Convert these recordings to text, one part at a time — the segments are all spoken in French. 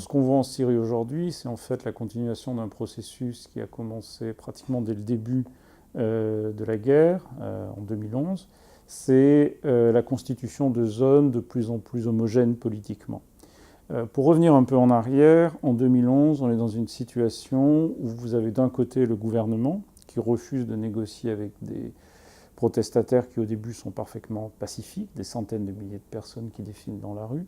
ce qu'on voit en Syrie aujourd'hui, c'est en fait la continuation d'un processus qui a commencé pratiquement dès le début de la guerre, en 2011. C'est la constitution de zones de plus en plus homogènes politiquement. Pour revenir un peu en arrière, en 2011, on est dans une situation où vous avez d'un côté le gouvernement qui refuse de négocier avec des protestataires qui au début sont parfaitement pacifiques, des centaines de milliers de personnes qui défilent dans la rue,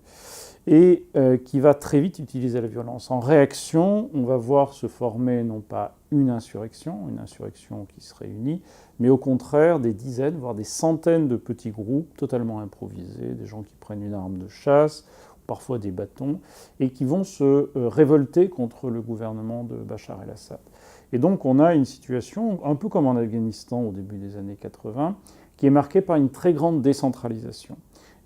et qui va très vite utiliser la violence. En réaction, on va voir se former non pas une insurrection qui se réunit, mais au contraire des dizaines, voire des centaines de petits groupes totalement improvisés, des gens qui prennent une arme de chasse, parfois des bâtons, et qui vont se révolter contre le gouvernement de Bachar el-Assad. Et donc on a une situation, un peu comme en Afghanistan au début des années 80, qui est marquée par une très grande décentralisation.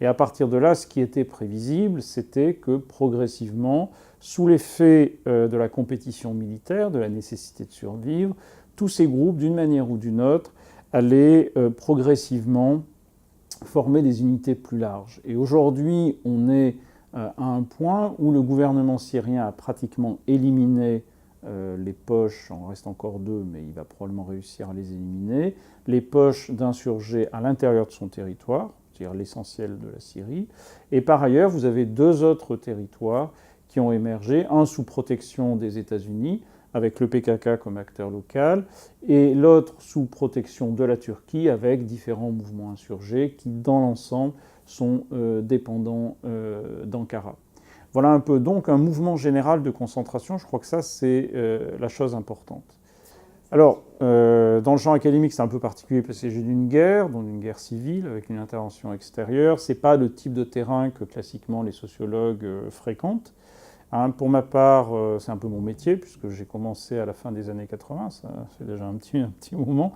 Et à partir de là, ce qui était prévisible, c'était que progressivement, sous l'effet de la compétition militaire, de la nécessité de survivre, tous ces groupes, d'une manière ou d'une autre, allaient progressivement former des unités plus larges. Et aujourd'hui, on est à un point où le gouvernement syrien a pratiquement éliminé les poches, il en reste encore deux, mais il va probablement réussir à les éliminer, les poches d'insurgés à l'intérieur de son territoire, c'est-à-dire l'essentiel de la Syrie. Et par ailleurs, vous avez deux autres territoires qui ont émergé, un sous protection des États-Unis, avec le PKK comme acteur local, et l'autre sous protection de la Turquie, avec différents mouvements insurgés qui, dans l'ensemble, sont dépendants d'Ankara. Voilà un peu donc un mouvement général de concentration. Je crois que ça, c'est la chose importante. Alors, dans le champ académique, c'est un peu particulier parce qu'il s'agit d'une guerre, donc une guerre civile avec une intervention extérieure. C'est pas le type de terrain que classiquement les sociologues fréquentent. Hein, pour ma part, c'est un peu mon métier puisque j'ai commencé à la fin des années 80, ça fait déjà un petit moment.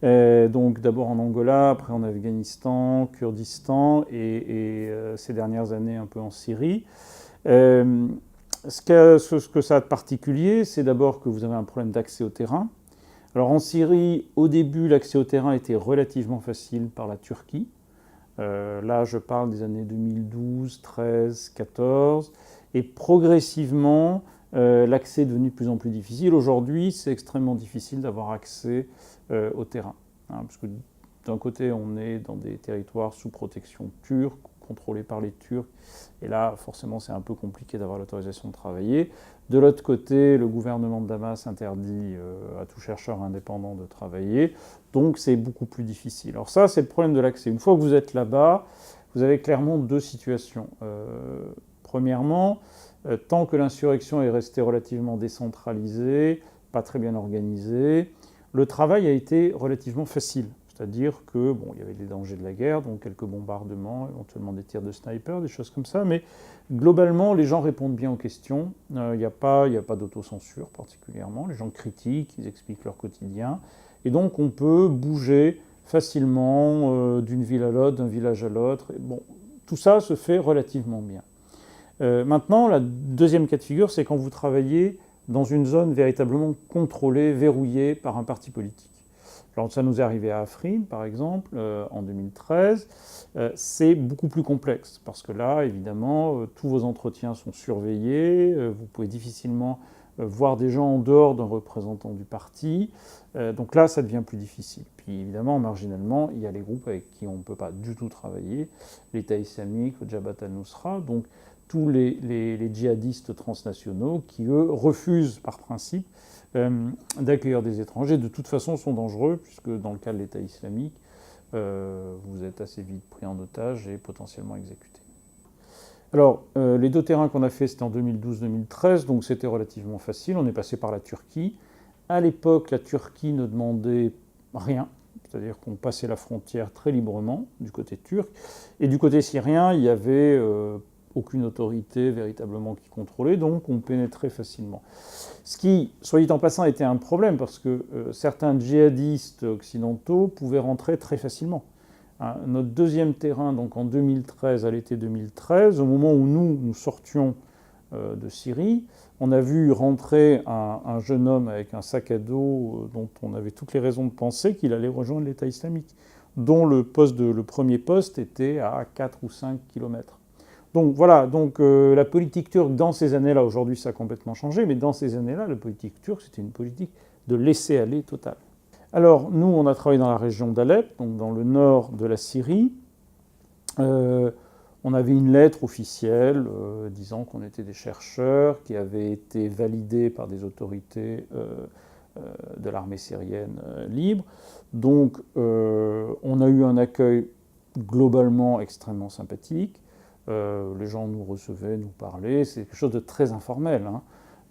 Donc d'abord en Angola, après en Afghanistan, Kurdistan et ces dernières années un peu en Syrie. Ce que ça a de particulier, c'est d'abord que vous avez un problème d'accès au terrain. Alors en Syrie, au début, l'accès au terrain était relativement facile par la Turquie. Là, je parle des années 2012, 13, 14. Et progressivement, l'accès est devenu de plus en plus difficile. Aujourd'hui, c'est extrêmement difficile d'avoir accès au terrain. Hein, parce que d'un côté, on est dans des territoires sous protection turque, contrôlés par les Turcs. Et là, forcément, c'est un peu compliqué d'avoir l'autorisation de travailler. De l'autre côté, le gouvernement de Damas interdit à tout chercheur indépendant de travailler. Donc, c'est beaucoup plus difficile. Alors ça, c'est le problème de l'accès. Une fois que vous êtes là-bas, vous avez clairement deux situations. Premièrement, tant que l'insurrection est restée relativement décentralisée, pas très bien organisée, le travail a été relativement facile. C'est-à-dire que, bon, il y avait des dangers de la guerre, donc quelques bombardements, éventuellement des tirs de sniper, des choses comme ça, mais globalement, les gens répondent bien aux questions. Il n'y a pas d'autocensure particulièrement. Les gens critiquent, ils expliquent leur quotidien. Et donc, on peut bouger facilement d'une ville à l'autre, d'un village à l'autre. Bon, tout ça se fait relativement bien. Maintenant, la deuxième cas de figure, c'est quand vous travaillez dans une zone véritablement contrôlée, verrouillée par un parti politique. Alors ça nous est arrivé à Afrin, par exemple, en 2013. C'est beaucoup plus complexe, parce que là, évidemment, tous vos entretiens sont surveillés, vous pouvez difficilement voir des gens en dehors d'un représentant du parti. Donc là, ça devient plus difficile. Puis évidemment, marginalement, il y a les groupes avec qui on ne peut pas du tout travailler, l'État islamique, le Jabhat al-Nusra, donc tous les djihadistes transnationaux qui, eux, refusent par principe d'accueillir des étrangers, de toute façon sont dangereux, puisque dans le cas de l'État islamique, vous êtes assez vite pris en otage et potentiellement exécuté. Alors, les deux terrains qu'on a fait, c'était en 2012-2013, donc c'était relativement facile. On est passé par la Turquie. À l'époque, la Turquie ne demandait rien, c'est-à-dire qu'on passait la frontière très librement du côté turc. Et du côté syrien, il y avait aucune autorité véritablement qui contrôlait, donc on pénétrait facilement. Ce qui, soit dit en passant, était un problème, parce que certains djihadistes occidentaux pouvaient rentrer très facilement. Hein, notre deuxième terrain, donc en 2013, à l'été 2013, au moment où nous sortions de Syrie, on a vu rentrer un jeune homme avec un sac à dos dont on avait toutes les raisons de penser qu'il allait rejoindre l'État islamique, dont le premier poste était à 4 ou 5 kilomètres. Donc voilà, donc, la politique turque dans ces années-là, aujourd'hui ça a complètement changé, mais dans ces années-là, la politique turque, c'était une politique de laisser-aller total. Alors nous, on a travaillé dans la région d'Alep, donc dans le nord de la Syrie. On avait une lettre officielle disant qu'on était des chercheurs qui avaient été validés par des autorités de l'armée syrienne libre. Donc on a eu un accueil globalement extrêmement sympathique. Les gens nous recevaient, nous parlaient. C'est quelque chose de très informel. Hein.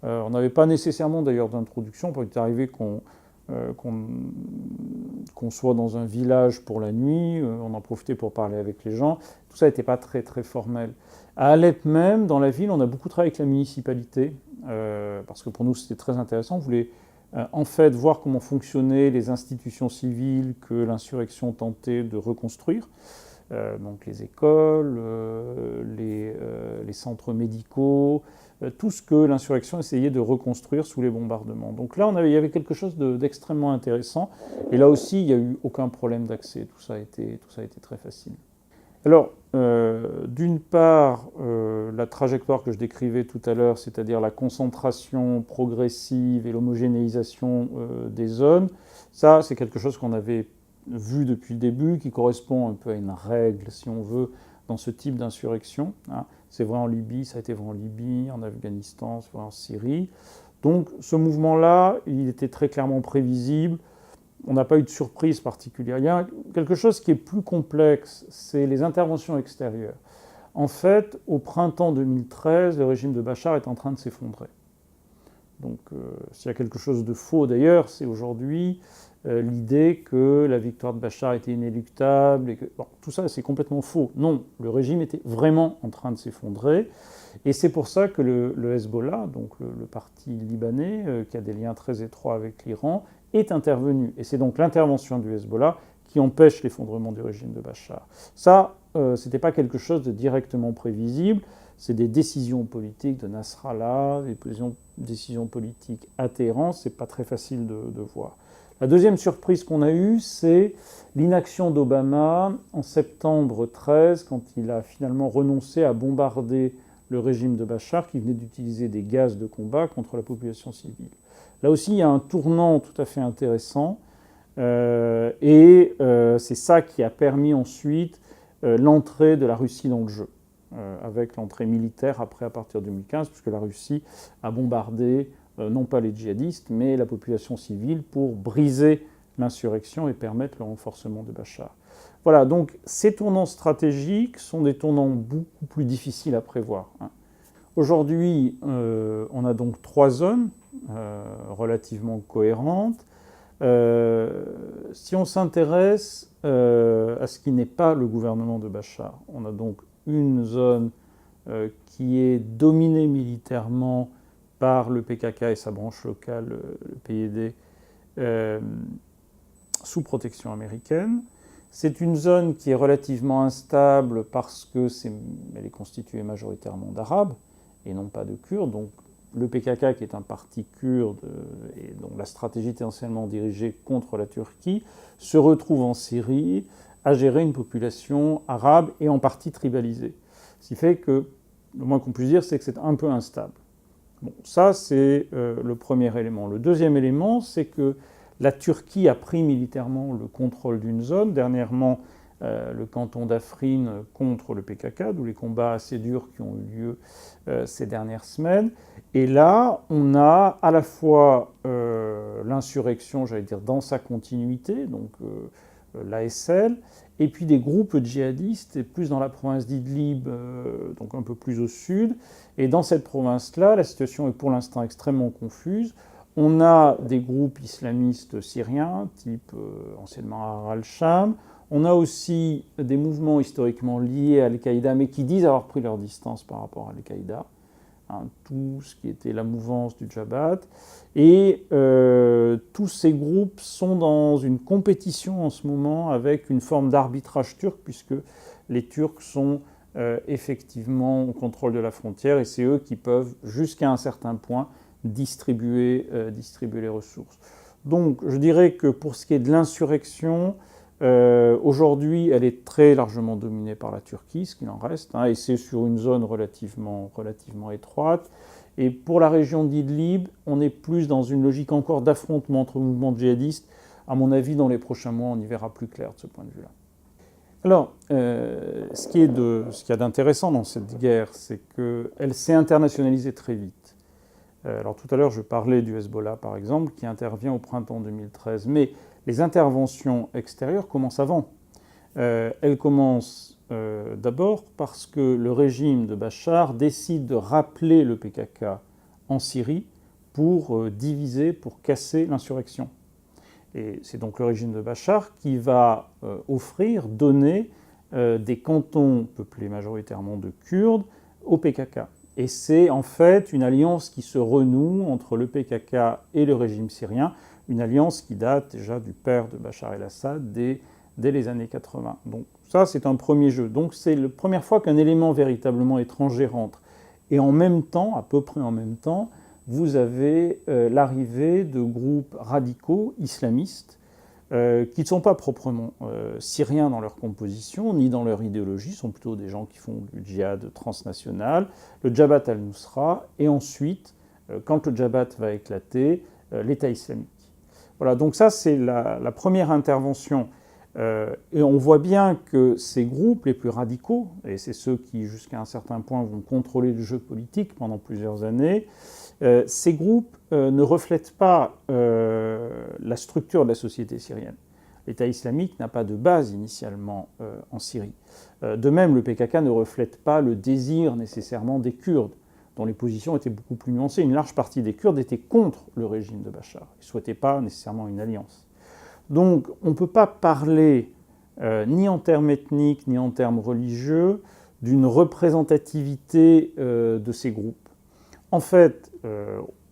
On n'avait pas nécessairement d'ailleurs d'introduction. Il est arrivé qu'on soit dans un village pour la nuit, on en profitait pour parler avec les gens. Tout ça n'était pas très très formel. À Alep même, dans la ville, on a beaucoup travaillé avec la municipalité, parce que pour nous c'était très intéressant. On voulait en fait voir comment fonctionnaient les institutions civiles que l'insurrection tentait de reconstruire. Donc les écoles, les centres médicaux, tout ce que l'insurrection essayait de reconstruire sous les bombardements. Donc là, il y avait quelque chose d'extrêmement intéressant. Et là aussi, il n'y a eu aucun problème d'accès. Tout ça a été très facile. Alors, d'une part, la trajectoire que je décrivais tout à l'heure, c'est-à-dire la concentration progressive et l'homogénéisation des zones, ça, c'est quelque chose qu'on avait vu depuis le début, qui correspond un peu à une règle, si on veut, dans ce type d'insurrection. Hein. C'est vrai en Libye, ça a été vrai en Libye, en Afghanistan, c'est vrai en Syrie. Donc ce mouvement-là, il était très clairement prévisible. On n'a pas eu de surprise particulière. Il y a quelque chose qui est plus complexe, c'est les interventions extérieures. En fait, au printemps 2013, le régime de Bachar est en train de s'effondrer. Donc s'il y a quelque chose de faux d'ailleurs, c'est aujourd'hui l'idée que la victoire de Bachar était inéluctable. Et que, bon, tout ça, c'est complètement faux. Non, le régime était vraiment en train de s'effondrer. Et c'est pour ça que le Hezbollah, donc le parti libanais, qui a des liens très étroits avec l'Iran, est intervenu. Et c'est donc l'intervention du Hezbollah qui empêche l'effondrement du régime de Bachar. Ça, ce n'était pas quelque chose de directement prévisible. C'est des décisions politiques de Nasrallah, des décisions politiques à Téhéran. C'est pas très facile de voir. La deuxième surprise qu'on a eue, c'est l'inaction d'Obama en septembre 13, quand il a finalement renoncé à bombarder le régime de Bachar, qui venait d'utiliser des gaz de combat contre la population civile. Là aussi, il y a un tournant tout à fait intéressant, et c'est ça qui a permis ensuite l'entrée de la Russie dans le jeu, avec l'entrée militaire après, à partir de 2015, puisque la Russie a bombardé non pas les djihadistes, mais la population civile pour briser l'insurrection et permettre le renforcement de Bachar. Voilà, donc ces tournants stratégiques sont des tournants beaucoup plus difficiles à prévoir. Hein. Aujourd'hui, on a donc 3 zones relativement cohérentes. Si on s'intéresse à ce qui n'est pas le gouvernement de Bachar, on a donc une zone qui est dominée militairement par le PKK et sa branche locale, le PYD, sous protection américaine. C'est une zone qui est relativement instable parce qu'elle est constituée majoritairement d'Arabes et non pas de Kurdes. Donc le PKK, qui est un parti kurde et dont la stratégie est essentiellement dirigée contre la Turquie, se retrouve en Syrie à gérer une population arabe et en partie tribalisée. Ce qui fait que, le moins qu'on puisse dire, c'est que c'est un peu instable. Bon, ça, c'est le premier élément. Le deuxième élément, c'est que la Turquie a pris militairement le contrôle d'une zone. Dernièrement, le canton d'Afrine contre le PKK, d'où les combats assez durs qui ont eu lieu ces dernières semaines. Et là, on a à la fois l'insurrection, j'allais dire, dans sa continuité, donc l'ASL, et puis des groupes djihadistes, et plus dans la province d'Idlib, donc un peu plus au sud. Et dans cette province-là, la situation est pour l'instant extrêmement confuse. On a des groupes islamistes syriens, type anciennement Ahrar al-Sham. On a aussi des mouvements historiquement liés à Al-Qaïda, mais qui disent avoir pris leur distance par rapport à Al-Qaïda. Hein, tout ce qui était la mouvance du Jabhat. Et tous ces groupes sont dans une compétition en ce moment avec une forme d'arbitrage turc, puisque les Turcs sont effectivement au contrôle de la frontière, et c'est eux qui peuvent, jusqu'à un certain point, distribuer les ressources. Donc je dirais que pour ce qui est de l'insurrection, Aujourd'hui, elle est très largement dominée par la Turquie, ce qu'il en reste, et c'est sur une zone relativement étroite. Et pour la région d'Idlib, on est plus dans une logique encore d'affrontement entre mouvements djihadistes. À mon avis, dans les prochains mois, on y verra plus clair de ce point de vue-là. Alors, ce qu'il y a d'intéressant dans cette guerre, c'est qu'elle s'est internationalisée très vite. Alors tout à l'heure, je parlais du Hezbollah, par exemple, qui intervient au printemps 2013. Mais les interventions extérieures commencent avant. Elles commencent d'abord parce que le régime de Bachar décide de rappeler le PKK en Syrie pour diviser, pour casser l'insurrection. Et c'est donc le régime de Bachar qui va donner des cantons peuplés majoritairement de Kurdes au PKK. Et c'est en fait une alliance qui se renoue entre le PKK et le régime syrien, une alliance qui date déjà du père de Bachar el-Assad dès les années 80. Donc ça, c'est un premier jeu. Donc c'est la première fois qu'un élément véritablement étranger rentre. Et en même temps, à peu près en même temps, vous avez l'arrivée de groupes radicaux islamistes qui ne sont pas proprement syriens dans leur composition, ni dans leur idéologie, sont plutôt des gens qui font du djihad transnational, le Jabhat al-Nusra, et ensuite, quand le Jabhat va éclater, l'État islamique. Voilà, donc ça c'est la première intervention. Et on voit bien que ces groupes les plus radicaux, et c'est ceux qui jusqu'à un certain point vont contrôler le jeu politique pendant plusieurs années, ces groupes ne reflètent pas la structure de la société syrienne. L'État islamique n'a pas de base initialement en Syrie. De même, le PKK ne reflète pas le désir nécessairement des Kurdes, dont les positions étaient beaucoup plus nuancées. Une large partie des Kurdes étaient contre le régime de Bachar. Ils ne souhaitaient pas nécessairement une alliance. Donc on ne peut pas parler, ni en termes ethniques, ni en termes religieux, d'une représentativité de ces groupes. En fait,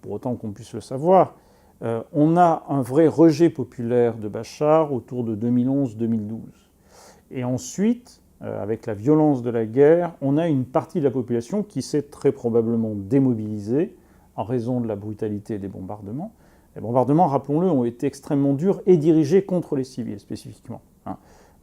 pour autant qu'on puisse le savoir, on a un vrai rejet populaire de Bachar autour de 2011-2012. Et ensuite, avec la violence de la guerre, on a une partie de la population qui s'est très probablement démobilisée en raison de la brutalité des bombardements. Les bombardements, rappelons-le, ont été extrêmement durs et dirigés contre les civils spécifiquement.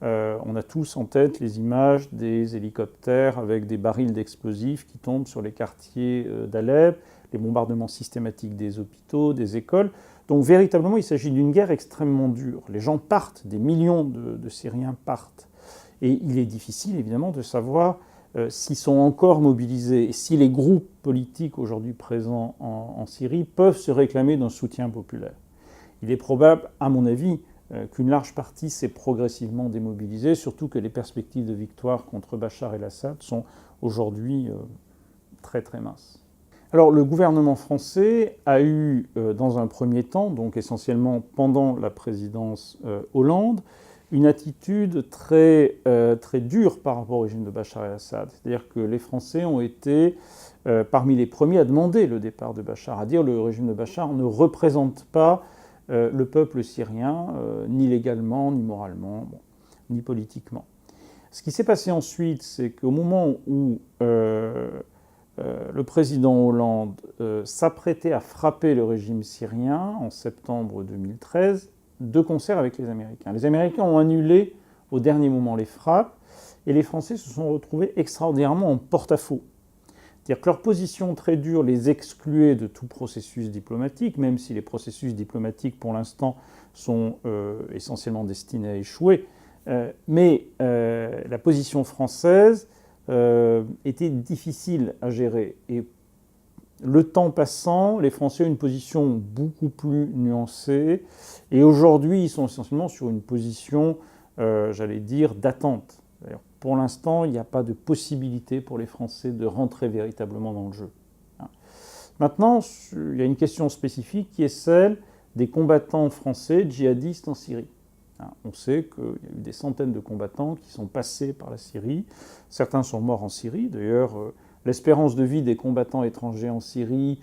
On a tous en tête les images des hélicoptères avec des barils d'explosifs qui tombent sur les quartiers d'Alep, les bombardements systématiques des hôpitaux, des écoles. Donc véritablement, il s'agit d'une guerre extrêmement dure. Les gens partent, des millions de Syriens partent. Et il est difficile, évidemment, de savoir s'ils sont encore mobilisés et si les groupes politiques aujourd'hui présents en Syrie peuvent se réclamer d'un soutien populaire. Il est probable, à mon avis, qu'une large partie s'est progressivement démobilisée, surtout que les perspectives de victoire contre Bachar el-Assad sont aujourd'hui très très minces. Alors le gouvernement français a eu, dans un premier temps, donc essentiellement pendant la présidence Hollande, une attitude très dure par rapport au régime de Bachar el-Assad. C'est-à-dire que les Français ont été parmi les premiers à demander le départ de Bachar, à dire que le régime de Bachar ne représente pas le peuple syrien, ni légalement, ni moralement, ni politiquement. Ce qui s'est passé ensuite, c'est qu'au moment où le président Hollande s'apprêtait à frapper le régime syrien en septembre 2013, de concert avec les Américains. Les Américains ont annulé au dernier moment les frappes et les Français se sont retrouvés extraordinairement en porte-à-faux. C'est-à-dire que leur position très dure les excluait de tout processus diplomatique, même si les processus diplomatiques pour l'instant sont essentiellement destinés à échouer. Mais la position française était difficile à gérer. Et le temps passant, les Français ont une position beaucoup plus nuancée. Et aujourd'hui, ils sont essentiellement sur une position, j'allais dire, d'attente. D'ailleurs, pour l'instant, il n'y a pas de possibilité pour les Français de rentrer véritablement dans le jeu. Maintenant, il y a une question spécifique qui est celle des combattants français djihadistes en Syrie. On sait qu'il y a eu des centaines de combattants qui sont passés par la Syrie. Certains sont morts en Syrie. D'ailleurs, l'espérance de vie des combattants étrangers en Syrie,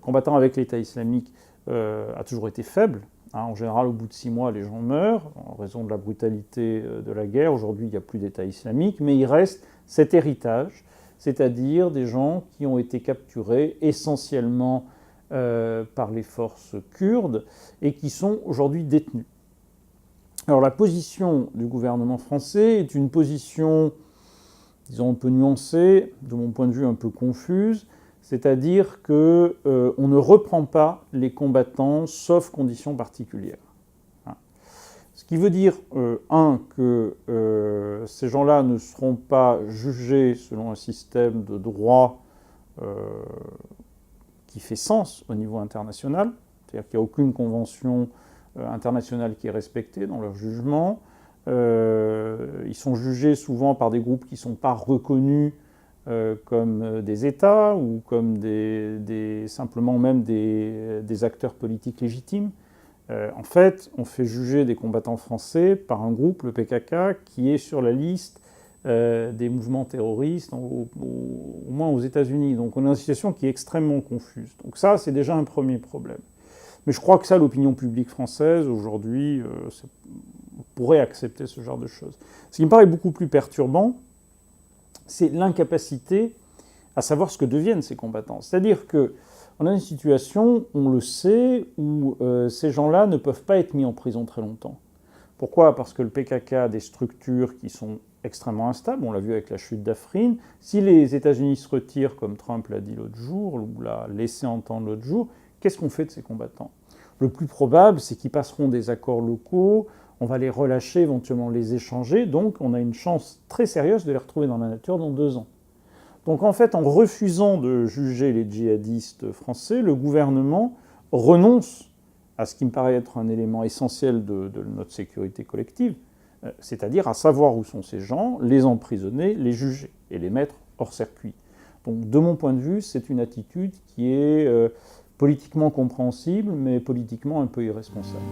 combattant avec l'État islamique, a toujours été faible. En général, au bout de 6 mois, les gens meurent en raison de la brutalité de la guerre. Aujourd'hui, il n'y a plus d'État islamique, mais il reste cet héritage, c'est-à-dire des gens qui ont été capturés essentiellement par les forces kurdes et qui sont aujourd'hui détenus. Alors la position du gouvernement français est une position, disons, un peu nuancée, de mon point de vue un peu confuse, c'est-à-dire qu'on ne reprend pas les combattants sauf conditions particulières. Ce qui veut dire, que ces gens-là ne seront pas jugés selon un système de droit qui fait sens au niveau international, c'est-à-dire qu'il n'y a aucune convention internationale qui est respectée dans leur jugement. Ils sont jugés souvent par des groupes qui ne sont pas reconnus comme des États ou comme simplement même des acteurs politiques légitimes. En fait, on fait juger des combattants français par un groupe, le PKK, qui est sur la liste des mouvements terroristes, au moins aux États-Unis. Donc on a une situation qui est extrêmement confuse. Donc ça, c'est déjà un premier problème. Mais je crois que ça, l'opinion publique française, aujourd'hui, pourrait accepter ce genre de choses. Ce qui me paraît beaucoup plus perturbant, c'est l'incapacité à savoir ce que deviennent ces combattants. C'est-à-dire qu'on a une situation, on le sait, où ces gens-là ne peuvent pas être mis en prison très longtemps. Pourquoi ? Parce que le PKK a des structures qui sont extrêmement instables, on l'a vu avec la chute d'Afrin. Si les États-Unis se retirent, comme Trump l'a dit l'autre jour, ou l'a laissé entendre l'autre jour, qu'est-ce qu'on fait de ces combattants ? Le plus probable, c'est qu'ils passeront des accords locaux, on va les relâcher, éventuellement les échanger, donc on a une chance très sérieuse de les retrouver dans la nature dans 2 ans. Donc en fait, en refusant de juger les djihadistes français, le gouvernement renonce à ce qui me paraît être un élément essentiel de notre sécurité collective, c'est-à-dire à savoir où sont ces gens, les emprisonner, les juger et les mettre hors circuit. Donc de mon point de vue, c'est une attitude qui est politiquement compréhensible, mais politiquement un peu irresponsable.